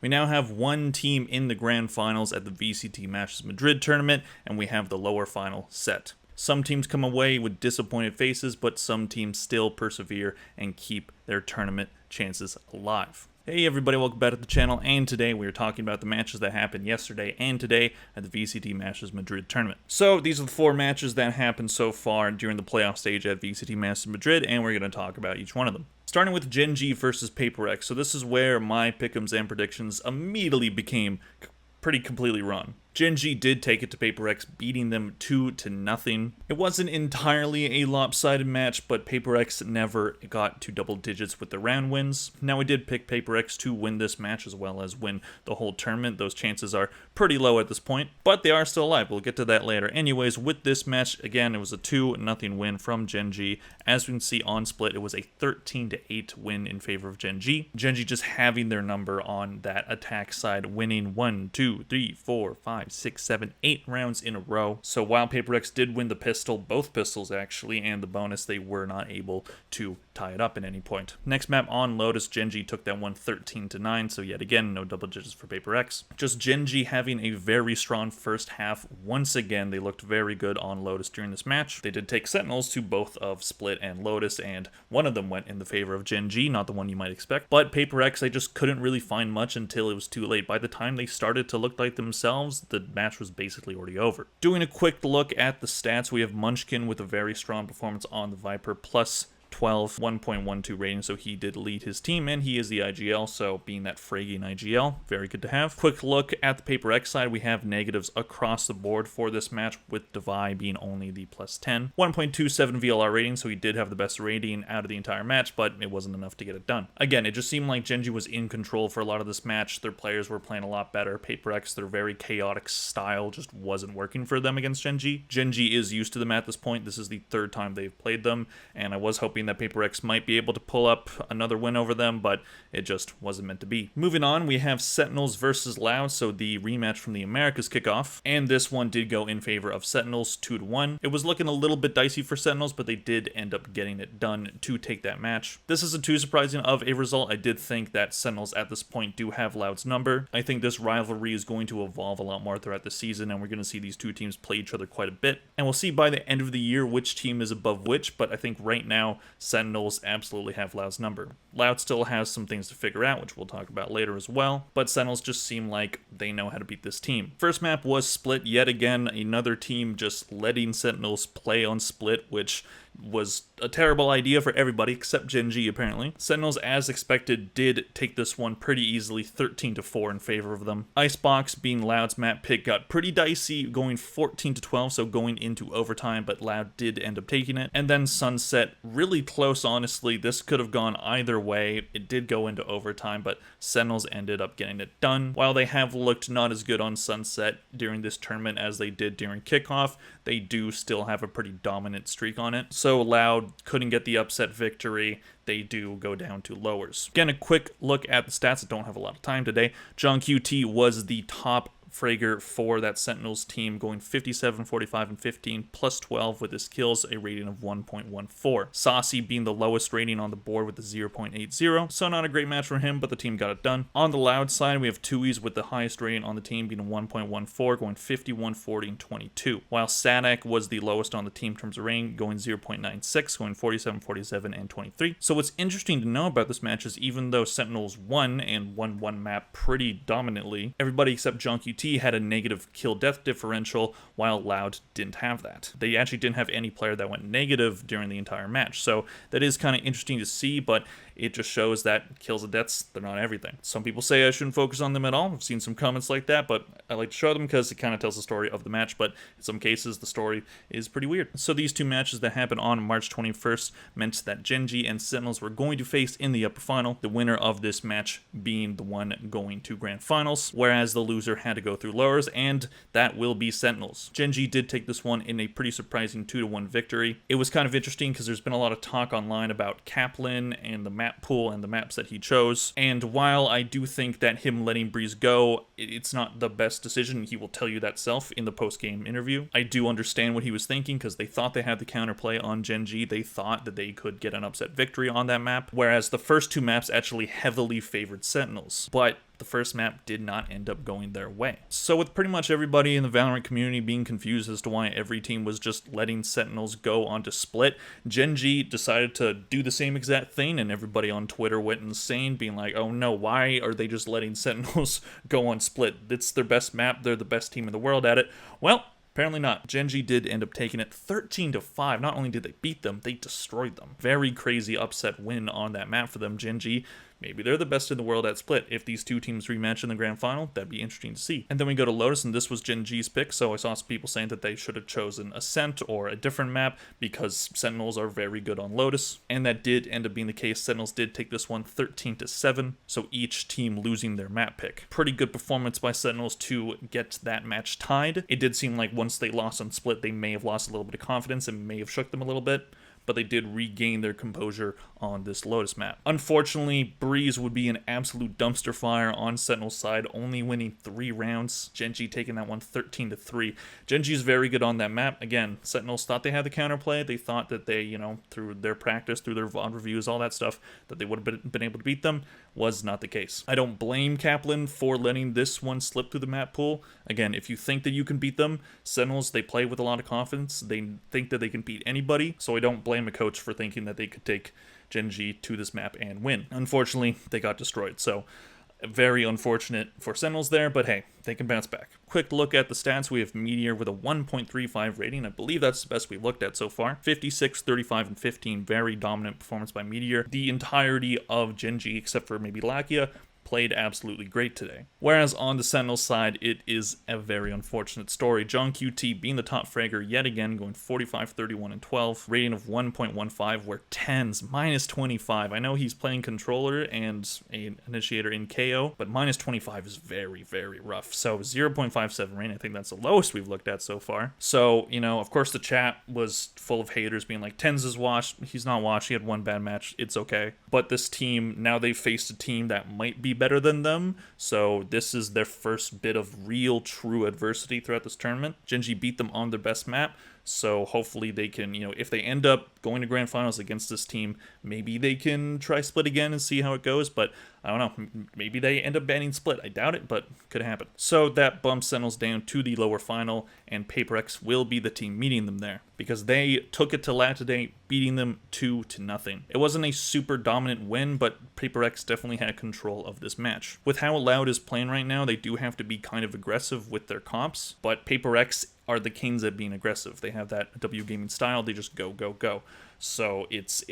We now have one team in the grand finals at the VCT Masters Madrid tournament, and we have the lower final set. Some teams come away with disappointed faces, but some teams still persevere and keep their tournament chances alive. Hey everybody, welcome back to the channel, and today we are talking about the matches that happened yesterday and today at the VCT Masters Madrid tournament. So these are the 4 matches that happened so far during the playoff stage at VCT Masters Madrid, and we're going to talk about each one of them. Starting with Gen.G versus Paper X. So this is where my pick'ems and predictions immediately became pretty completely wrong. Gen.G did take it to Paper X, beating them 2-0. It wasn't entirely a lopsided match, but Paper X never got to double digits with the round wins. Now, we did pick Paper X to win this match as well as win the whole tournament. Those chances are pretty low at this point, but they are still alive. We'll get to that later. Anyways, with this match, again, it was a 2-0 win from Gen.G. As we can see on split, it was a 13-8 win in favor of Gen.G. Gen.G just having their number on that attack side, winning 1, 2, 3, 4, 5, 6, 7, 8 rounds in a row. So while Paper X did win the pistol, both pistols actually, and the bonus, they were not able to tie it up at any point. Next map on Lotus, Gen.G took that one 13-9, so yet again, no double digits for Paper X. Just Gen.G having a very strong first half. Once again, they looked very good on Lotus during this match. They did take Sentinels to both of Split and Lotus, and one of them went in the favor of Gen.G, not the one you might expect. But Paper X, they just couldn't really find much until it was too late. By the time they started to look like themselves, the match was basically already over. Doing a quick look at the stats, we have Munchkin with a very strong performance on the Viper, plus 12, 1.12 rating, so he did lead his team, and he is the IGL, so being that Fragi in IGL, very good to have. Quick look at the Paper X side, we have negatives across the board for this match, with Devi being only the plus 10. 1.27 VLR rating, so he did have the best rating out of the entire match, but it wasn't enough to get it done. Again, it just seemed like Gen.G was in control for a lot of this match. Their players were playing a lot better. Paper X, their very chaotic style just wasn't working for them against Gen.G. Gen.G is used to them at this point. This is the 3rd time they've played them, and I was hoping that Paper X might be able to pull up another win over them, but it just wasn't meant to be. Moving on, we have Sentinels versus Loud, so the rematch from the Americas kickoff, and this one did go in favor of Sentinels 2-1. It was looking a little bit dicey for Sentinels, but they did end up getting it done to take that match. This isn't too surprising of a result. I did think that Sentinels at this point do have Loud's number. I think this rivalry is going to evolve a lot more throughout the season, and we're going to see these two teams play each other quite a bit, and we'll see by the end of the year which team is above which, but I think right now Sentinels absolutely have Loud's number. Loud still has some things to figure out, which we'll talk about later as well, but Sentinels just seem like they know how to beat this team. First map was Split. Yet again, another team just letting Sentinels play on Split, which was a terrible idea for everybody except Gen.G apparently. Sentinels, as expected, did take this one pretty easily, 13-4 in favor of them. Icebox, being Loud's map pick, got pretty dicey, going 14-12, so going into overtime, but Loud did end up taking it. And then Sunset, really close honestly. This could have gone either way. It did go into overtime, but Sentinels ended up getting it done. While they have looked not as good on Sunset during this tournament as they did during kickoff, they do still have a pretty dominant streak on it. So Loud couldn't get the upset victory. They do go down to lowers. Again, a quick look at the stats. I don't have a lot of time today. Gen.G was the top fragger for that Sentinels team, going 57, 45, and 15, plus 12 with his kills, a rating of 1.14. Saucy being the lowest rating on the board with a 0.80, so not a great match for him, but the team got it done. On the Loud side, we have Tui's with the highest rating on the team, being a 1.14, going 51, 40, and 22, while Sadak was the lowest on the team in terms of rating, going 0.96, going 47, 47, and 23. So what's interesting to know about this match is even though Sentinels won and won one map pretty dominantly, everybody except Gen.G had a negative kill-death differential, while Loud didn't have that. They actually didn't have any player that went negative during the entire match, so that is kind of interesting to see, but it just shows that kills and deaths, they're not everything. Some people say I shouldn't focus on them at all. I've seen some comments like that, but I like to show them because it kind of tells the story of the match, but in some cases the story is pretty weird. So these two matches that happened on March 21st meant that Gen.G and Sentinels were going to face in the upper final, the winner of this match being the one going to grand finals, whereas the loser had to go through lowers, and that will be Sentinels. Gen.G did take this one in a pretty surprising 2-1 victory. It was kind of interesting because there's been a lot of talk online about Kaplan and the map pool and the maps that he chose, and while I do think that him letting Breeze go, it's not the best decision. He will tell you that self in the post-game interview. I do understand what he was thinking because they thought they had the counterplay on Gen.G. They thought that they could get an upset victory on that map, whereas the first two maps actually heavily favored Sentinels. But The first map did not end up going their way. So with pretty much everybody in the Valorant community being confused as to why every team was just letting Sentinels go onto split, Gen.G decided to do the same exact thing, and everybody on Twitter went insane, being like, oh no, why are they just letting Sentinels go on split? It's their best map, they're the best team in the world at it. Well, apparently not. Gen.G did end up taking it 13-5. Not only did they beat them, they destroyed them. Very crazy upset win on that map for them. Gen.G, maybe they're the best in the world at split. If these two teams rematch in the grand final, that'd be interesting to see. And then we go to Lotus, and this was Gen.G's pick, so I saw some people saying that they should have chosen Ascent or a different map because Sentinels are very good on Lotus. And that did end up being the case. Sentinels did take this one 13-7, so each team losing their map pick. Pretty good performance by Sentinels to get that match tied. It did seem like once they lost on split, they may have lost a little bit of confidence and may have shook them a little bit, but they did regain their composure on this Lotus map. Unfortunately, Breeze would be an absolute dumpster fire on Sentinel's side, only winning 3 rounds. Gen.G taking that one 13-3. Gen.G is very good on that map. Again, Sentinels thought they had the counterplay. They thought that they, through their practice, through their VOD reviews, all that stuff, that they would have been able to beat them. Was not the case. I don't blame Kaplan for letting this one slip through the map pool. Again, if you think that you can beat them, Sentinels, they play with a lot of confidence. They think that they can beat anybody, so I don't blame a coach for thinking that they could take Gen.G to this map and win. Unfortunately, they got destroyed, so very unfortunate for Sentinels there, but hey, they can bounce back. Quick look at the stats. We have Meteor with a 1.35 rating. I believe that's the best we've looked at so far. 56, 35, and 15. Very dominant performance by Meteor. The entirety of Gen.G, except for maybe Lakia, played absolutely great today. Whereas on the Sentinels side, it is a very unfortunate story. John QT being the top fragger yet again, going 45, 31, and 12. Rating of 1.15, where 10s, -25. I know he's playing controller and an initiator in KO, but -25 is very, very rough. So 0.57 rating, I think that's the lowest we've looked at so far. So, of course the chat was full of haters being like, Tens is washed. He's not washed. He had one bad match. It's okay. But this team, now they've faced a team that might be better than them, so this is their first bit of real true adversity throughout this tournament. Gen.G beat them on their best map, so hopefully they can, if they end up going to grand finals against this team, maybe they can try split again and see how it goes, but I don't know, maybe they end up banning split. I doubt it, but could happen. So that bumps Sentinels down to the lower final, and PaperX will be the team meeting them there, because they took it to Loud today, beating them 2-0. It wasn't a super dominant win, but PaperX definitely had control of this match. With how Loud is playing right now, they do have to be kind of aggressive with their comps, but PaperX are the kings at being aggressive. They have that W gaming style. They just go, go, go. So it's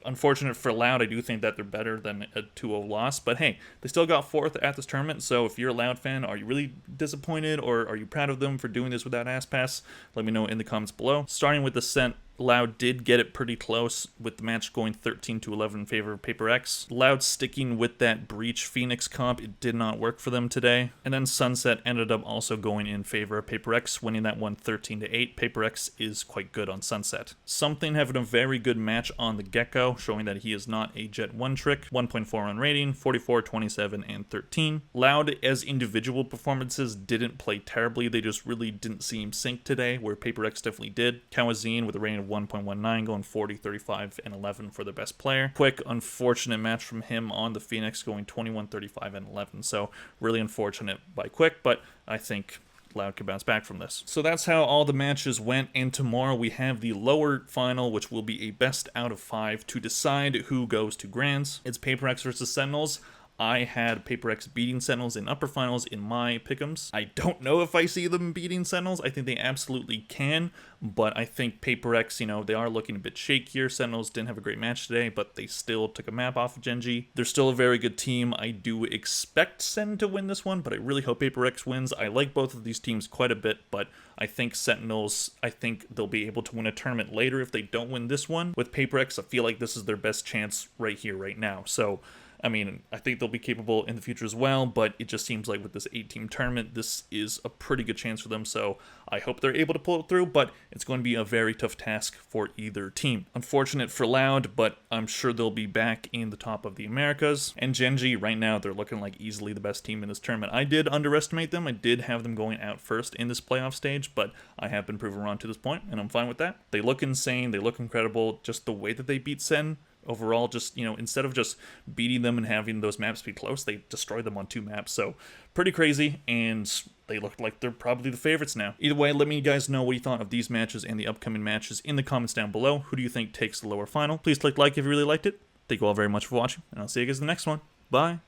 unfortunate for Loud. I do think that they're better than a 2-0 loss, but hey, they still got 4th at this tournament. So if you're a Loud fan, are you really disappointed, or are you proud of them for doing this without ass pass? Let me know in the comments below. Starting with the Sent, Loud did get it pretty close, with the match going 13-11 in favor of PaperX. Loud sticking with that Breach Phoenix comp, it did not work for them today. And then Sunset ended up also going in favor of PaperX, winning that one 13-8. PaperX is quite good on Sunset. Something having a very good match on the get-go, showing that he is not a Jet 1 trick. 1.4 on rating, 44, 27, and 13. Loud as individual performances didn't play terribly, they just really didn't seem sync today, where PaperX definitely did. Kawazine with a rating of 1.19, going 40, 35, and 11 for the best player. Quick, unfortunate match from him on the Phoenix, going 21, 35, and 11. So really unfortunate by Quick, but I think Loud can bounce back from this. So that's how all the matches went, and tomorrow we have the lower final, which will be a best out of 5 to decide who goes to Grands. It's PaperX versus Sentinels. I had PaperX beating Sentinels in upper finals in my pick'ems. I don't know if I see them beating Sentinels. I think they absolutely can, but I think PaperX, they are looking a bit shakier. Sentinels didn't have a great match today, but they still took a map off of Gen.G. They're still a very good team. I do expect Sen to win this one, but I really hope PaperX wins. I like both of these teams quite a bit, but I think Sentinels, they'll be able to win a tournament later if they don't win this one. With PaperX, I feel like this is their best chance right here, right now. So I think they'll be capable in the future as well, but it just seems like with this 8-team tournament, this is a pretty good chance for them, so I hope they're able to pull it through, but it's going to be a very tough task for either team. Unfortunate for Loud, but I'm sure they'll be back in the top of the Americas, and Gen.G, right now, they're looking like easily the best team in this tournament. I did underestimate them. I did have them going out first in this playoff stage, but I have been proven wrong to this point, and I'm fine with that. They look insane. They look incredible. Just the way that they beat Sen, overall, just, instead of just beating them and having those maps be close, they destroyed them on 2 maps. So pretty crazy, and they look like they're probably the favorites now. Either way, let me guys know what you thought of these matches and the upcoming matches in the comments down below. Who do you think takes the lower final? Please click like if you really liked it. Thank you all very much for watching, and I'll see you guys in the next one. Bye.